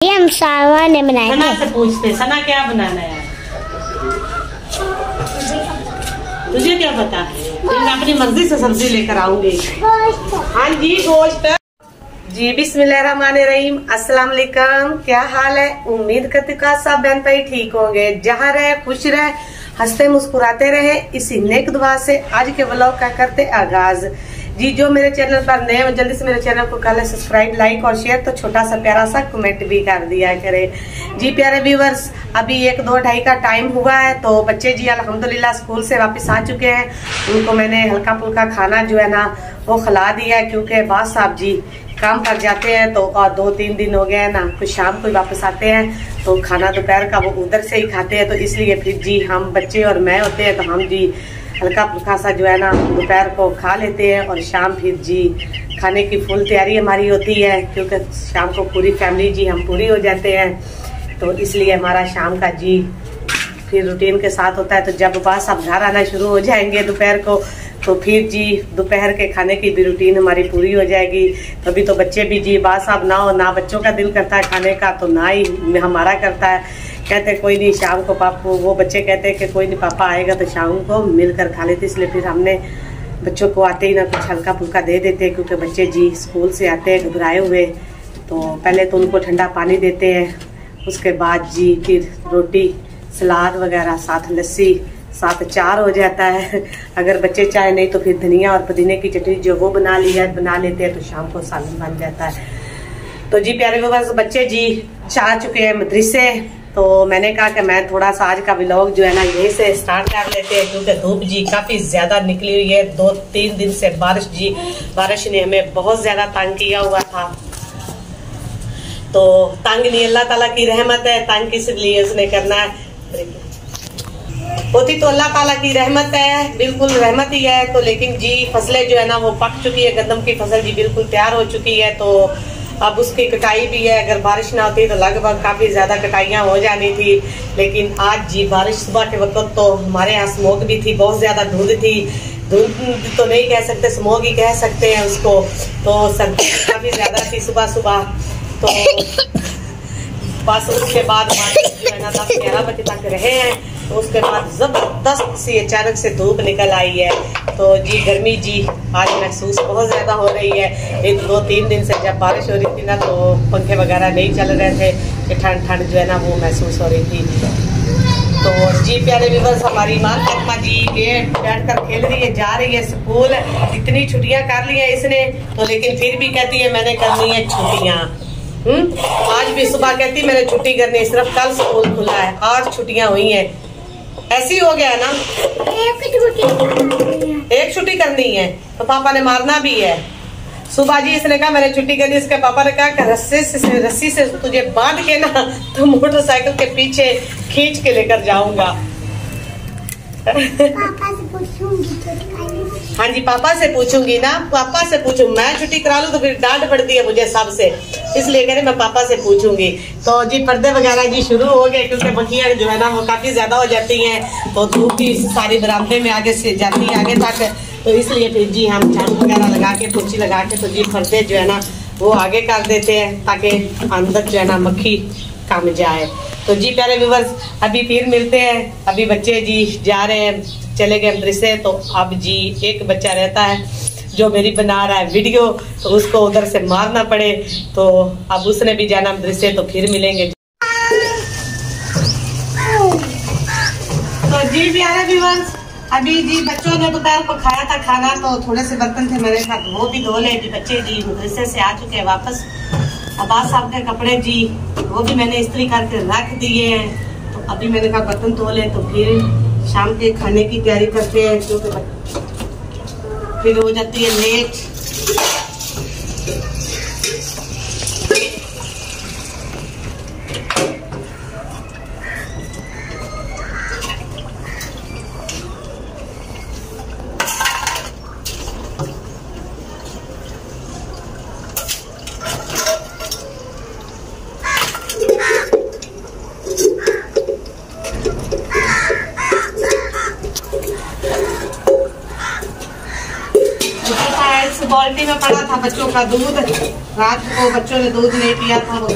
हम सावा ने बनाया। सना से पूछते, सना क्या बनाना है? तुझे क्या पता है? मैं अपनी मर्जी से सब्जी लेकर आऊंगी। हाँ जी, गोश्त जी। बिस्मिल्लाहिर्रहमानिर्रहीम। अस्सलाम वालेकुम। क्या हाल है? उम्मीद करती हूँ सब बहन भाई ठीक होंगे। जहाँ रहे खुश रहे, हंसते मुस्कुराते रहे, इसी नेक दुआ से आज के व्लॉग का करते आगाज। जी, जो मेरे चैनल पर नए हो जल्दी से मेरे चैनल को कर ले सब्सक्राइब, लाइक और शेयर, तो छोटा सा प्यारा सा कमेंट भी कर दिया करे। जी प्यारे व्यूवर्स, अभी 1, 2, 2:30 का टाइम हुआ है, तो बच्चे जी अल्हम्दुलिल्लाह स्कूल से वापस आ चुके हैं। उनको मैंने हल्का फुल्का खाना जो है ना वो खिला दिया है, क्योंकि बास साहब जी काम पर जाते हैं तो 2-3 दिन हो गए हैं ना, कुछ शाम को वापस आते हैं तो खाना दोपहर का वो उधर से ही खाते हैं। तो इसलिए फिर जी हम बच्चे और मैं होते हैं तो हम जी हल्का फुल्का सा जो है ना दोपहर को खा लेते हैं, और शाम फिर जी खाने की फुल तैयारी हमारी होती है, क्योंकि शाम को पूरी फैमिली जी हम पूरी हो जाते हैं। तो इसलिए हमारा शाम का जी फिर रूटीन के साथ होता है। तो जब बस अब घर आना शुरू हो जाएंगे दोपहर को, तो फिर जी दोपहर के खाने की भी रूटीन हमारी पूरी हो जाएगी। तभी तो बच्चे भी जी बात साहब ना हो, ना बच्चों का दिल करता है खाने का, तो ना ही हमारा करता है। कहते कोई नहीं शाम को पापा, वो बच्चे कहते हैं कि कोई नहीं पापा आएगा तो शाम को मिलकर खा लेते। इसलिए फिर हमने बच्चों को आते ही ना कुछ हल्का फुल्का दे देते हैं, क्योंकि बच्चे जी स्कूल से आते हैं घबराए हुए। तो पहले तो उनको ठंडा पानी देते हैं, उसके बाद जी फिर रोटी, सलाद वगैरह, साथ लस्सी, साथ अचार हो जाता है। अगर बच्चे चाहे नहीं तो फिर धनिया और पुदीने की चटनी जो वो बना लेते हैं, तो शाम को सालन बन जाता है। तो जी प्यारे व्यूअर्स, बच्चे जी आ चुके हैं मदरसे, तो मैंने कहा कि मैं थोड़ा सा आज का व्लॉग जो है ना यहीं से स्टार्ट कर लेते हैं, क्योंकि धूप जी काफी ज्यादा निकली हुई है। 2-3 दिन से बारिश ने हमें बहुत ज्यादा तंग किया हुआ था। तो तंग नहीं, अल्लाह ताला की रहमत है, तंग किस लिए उसने करना है, होती तो अल्लाह ताला की रहमत है, बिल्कुल रहमत ही है। तो लेकिन जी फसलें जो है ना वो पक चुकी है, गंदम की फसल जी बिल्कुल तैयार हो चुकी है, तो अब उसकी कटाई भी है। अगर बारिश ना होती तो लगभग काफी ज्यादा कटाइयां हो जानी थी, लेकिन आज जी बारिश सुबह के वक्त तो हमारे यहाँ स्मोक भी थी, बहुत ज्यादा धुंध थी। धुंध तो नहीं कह सकते, स्मोक ही कह सकते हैं उसको। तो सर्दी काफी ज्यादा थी सुबह सुबह, तो बस उसके बाद बारिश जो है ना 10-11 बजे तक रहे हैं। तो उसके बाद जबरदस्त सी अचानक से धूप निकल आई है, तो जी गर्मी जी आज महसूस बहुत ज्यादा हो रही है। 1-2-3 दिन से जब बारिश हो रही थी ना, तो पंखे वगैरह नहीं चल रहे थे, कि ठंड जो है ना वो महसूस हो रही थी। तो जी प्यारे व्यूअर्स, हमारी माँ फातिमा जी बैठ कर खेल रही है, जा रही है स्कूल। इतनी छुट्टियां कर ली है इसने, तो लेकिन फिर भी कहती है मैंने करनी है छुट्टियां। आज भी सुबह कहती मैंने छुट्टी करनी है, सिर्फ कल स्कूल खुला है, आज छुट्टियां हुई हैं। ऐसी हो गया ना, एक छुट्टी करनी है तो पापा ने मारना भी है। सुबह जी इसने कहा मैंने छुट्टी करनी, इसके पापा ने कहा कि रस्सी से तुझे बांध के ना तो मोटरसाइकिल के पीछे खींच के लेकर जाऊंगा। पापा से पूछूंगी। हाँ जी, पापा से पूछूंगी ना, पापा से पूछूं। मैं छुट्टी करा लूं तो फिर डांट पड़ती है मुझे सबसे, इसलिए कह रहे मैं पापा से पूछूंगी। तो जी पर्दे वगैरह जी शुरू हो गए, क्योंकि बखियां जो है ना वो काफी ज्यादा हो जाती हैं, तो धूप भी सारी बरामदे में आगे से जाती है आगे तक। तो इसलिए फिर जी हम झाड़ू वगैरह लगा के, पोछी लगा के, तो जी पर्दे जो है ना वो आगे कर देते हैं, ताकि अंदर जो है ना मक्खी कम जाए। तो जी प्यारे व्यूअर्स, अभी फिर मिलते हैं। अभी बच्चे जी जा रहे हैं, चले गए मदरसे। तो अब जी एक बच्चा रहता है जो मेरी बना रहा है वीडियो, तो उसको उधर से मारना पड़े, तो अब उसने भी जाना मदरसे, तो फिर मिलेंगे। तो जी प्यारे व्यूअर्स, अभी जी बच्चों ने दोपहर को खाया था खाना, तो थोड़े से बर्तन थे मैंने कहा वो भी धो ले। बच्चे जी मदरसे से आ चुके हैं वापस। अब्बास साहब के कपड़े जी वो भी मैंने इस्त्री करके रख दिए हैं, तो अभी मैंने कहा बर्तन धो ले, तो फिर शाम के खाने की तैयारी करते हैं, क्योंकि फिर हो जाती है लेट। बाल्टी में पड़ा था बच्चों का दूध, रात को बच्चों ने दूध नहीं पिया था, वो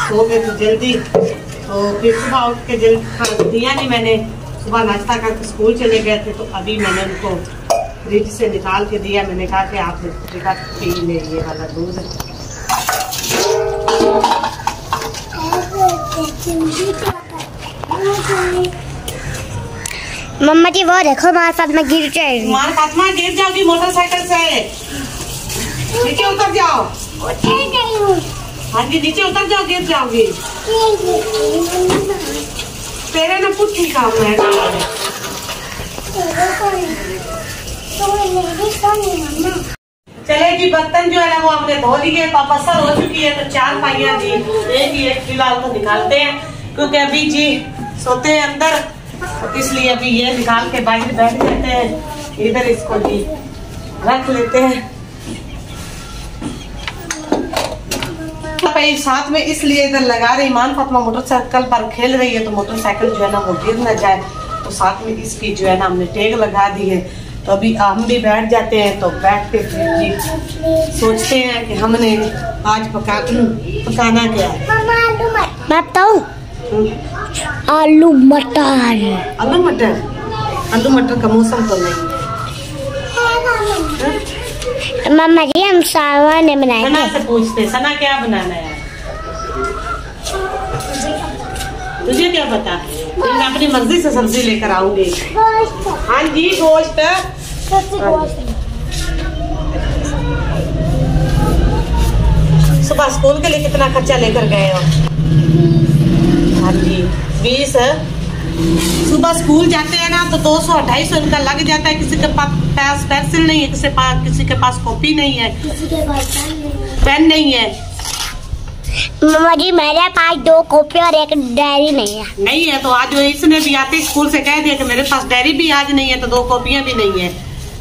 सो गए तो जल्दी, तो फिर सुबह उठ के जल्दी खाना दिया नहीं मैंने। सुबह नाश्ता करके स्कूल चले गए थे, तो अभी मैंने उनको फ्रिज से निकाल के दिया। मैंने कहा कि आप पी ले ये वाला दूध। मम्मा जी वो देखो हमारे साथ में गिर जाएगी। तुम्हारे फातिमा गिर जाओगी मोटरसाइकिल से, नीचे उतर जाओ। हाँ जी नीचे उतर जाओ, गिर जाओगी। तेरे ना कुछ ही काम है। चले जी, बर्तन जो है ना वो हमने धो लिए, पापसर हो चुकी है, तो 4 पाइयां जी एक फिलहाल तो निकालते हैं, क्योंकि अभी जी सोते हैं अंदर, तो इसलिए अभी ये निकाल के बाहर बैठ जाते हैं। इधर इसको जी रख लेते हैं साथ में, इसलिए इधर लगा रही। ईमान फातिमा मोटरसाइकिल पर खेल रही है, तो मोटरसाइकिल जो है ना वो गिर न जाए, तो साथ में इसकी जो है ना हमने टेग लगा दी है। तो अभी हम भी बैठ जाते हैं, तो बैठ के जी सोचते हैं कि हमने आज पकाना क्या है। मैं बताऊं, आलू मटर। आलू मटर? आलू मटर का मौसम तो नहीं है। मम्मा जी हम सावा ने बनाए। सना से पूछते, सना क्या बनाना है? तुझे क्या पता? मैं अपनी मर्जी से सब्जी लेकर आऊंगी। हाँ जी गोश्त। सुबह स्कूल के लिए कितना खर्चा लेकर गए हो? हाँ जी 20। सुबह स्कूल जाते हैं ना तो 200-250 इनका लग जाता है। किसी के पास पेंसिल नहीं है, किसी के पास कॉपी नहीं है, पेन नहीं है। मम्मा जी मेरे पास 2 कॉपी और 1 डायरी नहीं है। तो आज इसने भी आते स्कूल से कह दिया कि मेरे पास डायरी भी आज नहीं है, तो 2 कॉपियां भी नहीं है।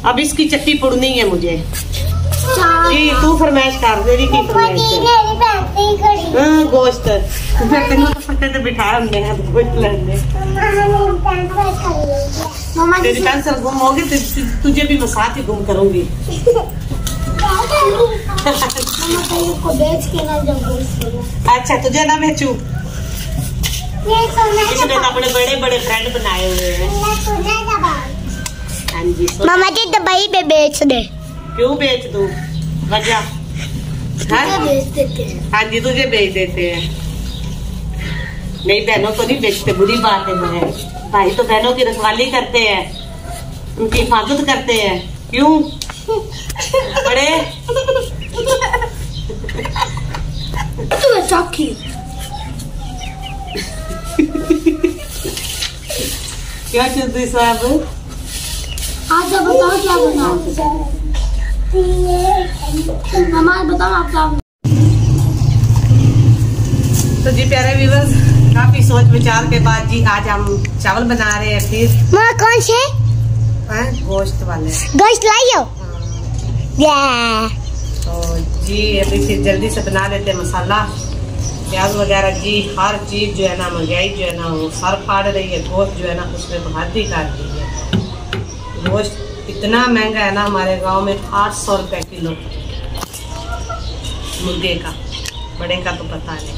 अब इसकी चट्टी पुड़नी है मुझे जी। तू फरमाइश कर, मेरी की फरमाइश है? हाँ गोश्त। तो बिठाया हमने गोश्त लेने। तेरी पेंसिल गुम होगी, तुझे भी मैं साथ ही गुम करूंगी। अच्छा तुझे ना बेचू? इसने तो अपने बड़े बड़े फ्रेंड बनाए हुए हैं। हाँ जी मामा जी दुबई में बेच दे। क्यों बेच दूं? वजह? हाँ जी तुझे बेच देते हैं। नहीं बहनों को नहीं बेचते, बुरी बात है। भाई तो बहनों की रखवाली करते हैं, उनकी हिफाजत करते हैं। क्यों बड़े चौकी क्या चलती साहब? आज बताओ क्या बना? मामा बताओ आप क्या? तो जी प्यारे व्यूअर्स, काफी सोच विचार के बाद जी आज हम चावल बना रहे हैं। फिर माँ कौन से? गोश्त वाले। गोश्त लाइयो। तो जी अभी फिर जल्दी से बना लेते हैं मसाला, प्याज वगैरह जी। हर चीज जो है ना महंगाई जो है ना वो सर फाड़ रही है। गोश्त जो है ना उसमें तो हद ही काट दी है। गोश्त इतना महंगा है ना हमारे गांव में, 800 रुपए किलो मुर्गे का। बड़े का तो पता नहीं।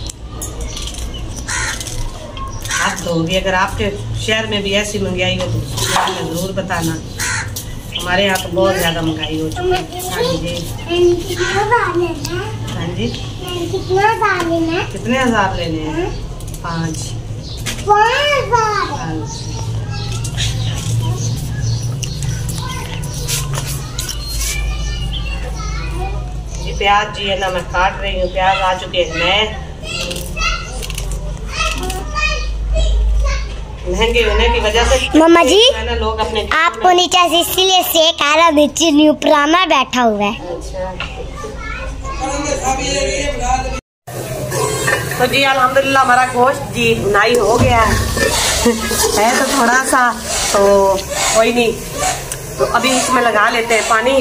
आप तो होगी, अगर आपके शहर में भी ऐसी महंगाई हो तो जरूर बताना। हमारे यहाँ तो बहुत ज्यादा महंगाई हो चुकी है। हाँ जी हाँ जी। कितने हजार लेने हैं? 5। जी प्याज जी है ना मैं काट रही हूँ। प्याज आ चुके हैं नए। महंगे होने की वजह से मम्मा जी लोग अपने आपको नीचे से इसीलिए सेक आ रहा, नीचे न्यू पुराना बैठा हुआ है। तो जी अल्हम्दुलिल्लाह हमारा गोश्त जी भुनाई हो गया है तो थोड़ा सा, तो कोई नहीं। तो अभी इसमें लगा लेते हैं पानी।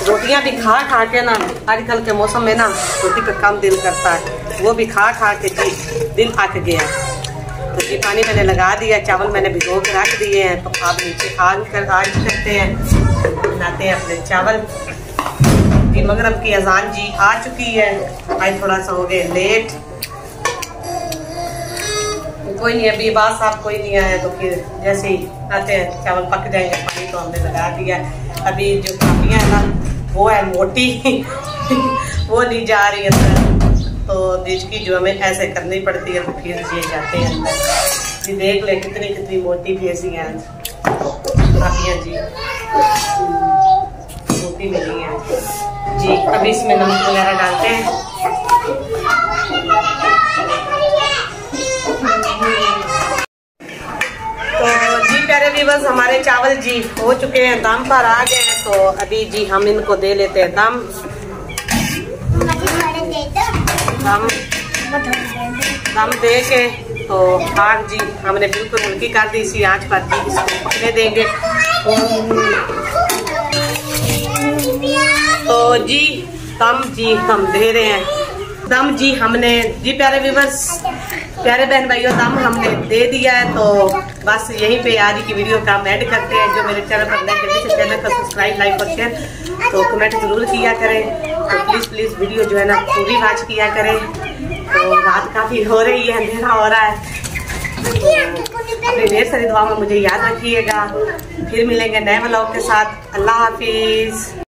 रोटियां भी खा खा के ना आजकल के मौसम में ना रोटी पे कम दिल करता है, वो भी खा खा के जी दिल थक गया। तो जी पानी मैंने लगा दिया, चावल मैंने भिगो के रख दिए हैं। तो आप नीचे आग करते हैं, बनाते हैं अपने चावल। जी मगरिब की अजान जी आ चुकी है। आज थोड़ा सा हो गए लेट, कोई नहीं, अभी बात साहब कोई नहीं आया तो फिर जैसे ही आते हैं चावल पक जाएंगे, पानी तो हमने लगा दिया। अभी जो काफियाँ है ना वो है मोटी वो नहीं जा रही अंदर, तो दिचकी जो हमें ऐसे करनी पड़ती है तो फिर ये जाते हैं अंदर। जी देख ले कितनी कितनी मोटी भैंसी हैं काफियाँ जी, मोटी मिली है जी। अभी इसमें नमक वगैरह डालते हैं। तो जी प्यारे व्यूअर्स, हमारे चावल जी हो चुके हैं, दम पर आ गए हैं। तो अभी जी हम इनको दे लेते हैं दम दे के। तो आग जी हमने बिल्कुल हल्की कर दी, इसी आंच पर जी इसको पकने देंगे। तो जी दम जी हम दे रहे हैं, दम जी हमने जी प्यारे व्यूअर्स, प्यारे बहन भाइयों दम हमने दे दिया है। तो बस यहीं पे आज की वीडियो का हम ऐड करते हैं। जो मेरे चैनल पर नए जल्दी से चैनल को सब्सक्राइब, लाइक और शेयर तो कमेंट जरूर किया करें। तो प्लीज वीडियो जो है ना पूरी वॉच किया करें। तो रात काफी हो रही है, अंधेरा हो रहा है। अपनी ढेर सारी दुआ में मुझे याद रखिएगा। फिर मिलेंगे नए व्लॉग के साथ। अल्लाह हाफिज।